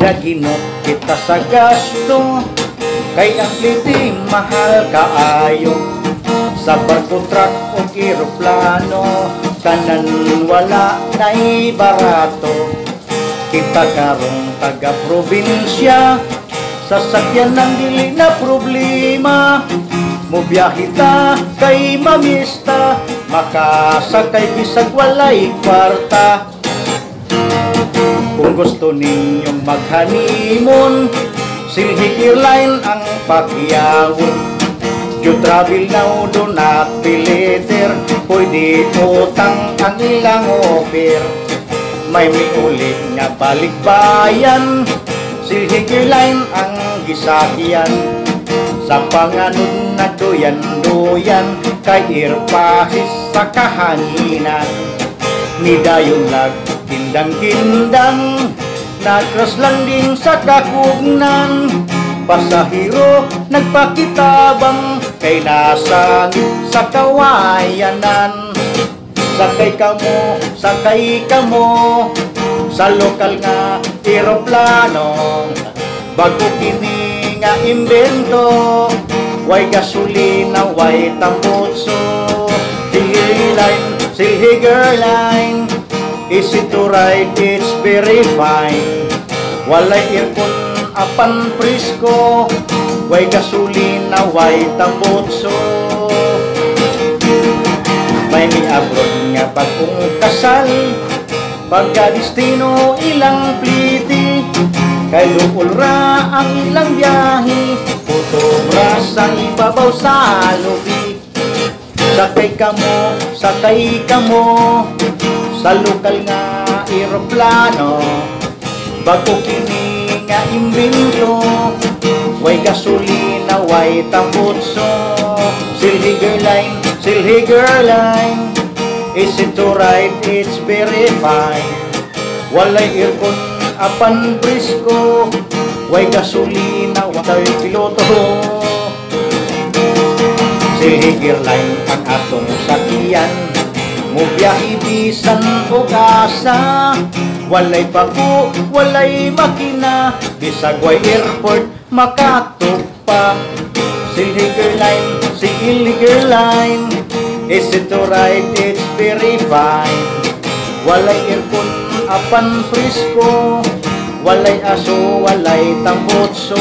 naginot kita sa gasto, kay ang pliti mahal kaayo. Sa barko, truck o eroplano, tanan wala na'y barato. Kita karong taga-probinsya, sasakyan ng dili na problema. Mubiyahe ta kay mamista, makasakay bisag walay kwarta. Kung gusto ninyong mag-honeymoon, Silhig Airline ang pakyawon. You travel now, do not pay later, pwede utang ang ilang offer. May ulit nga balikbayan, Silhig Airline ang gisakyan. Sa panganod na doyan-doyan, kay airpasis sa kahanginan. Nidayon nagkindang-kindang, nag-cross landing sa kakugnan. Pasahero nagpakitabang, kay nasangit sa kawayanan. Sakay kamo sa lokal nga eroplano. Bago kini nga imbento, way gasolina, way tambutso. Silhig Airline, easy to ride, it's very fine. Walay aircon apan presko, way gasolina, way tambutso. May abroad nga bagong kasal, pagka-destino ilang pliti. Kay lukol ra ang ilang biyahe, putobra sa ibabaw sa lubi. Sakay kamo sa lokal nga eroplano. Bago kini nga imbento, way gasolina, way tambutso. Silhig Airline, easy to ride, it's very fine. Walay aircon apan presko, way gasolina, way piloto. Silhig Airline ang atong sakyan, mubiyahe bisan o kasa. Walay bako, walay makina, bisag way airport makatupa. Silhig Airline, easy to ride, it's very fine. Walay aircon apan presko, walay aso, walay tambutso.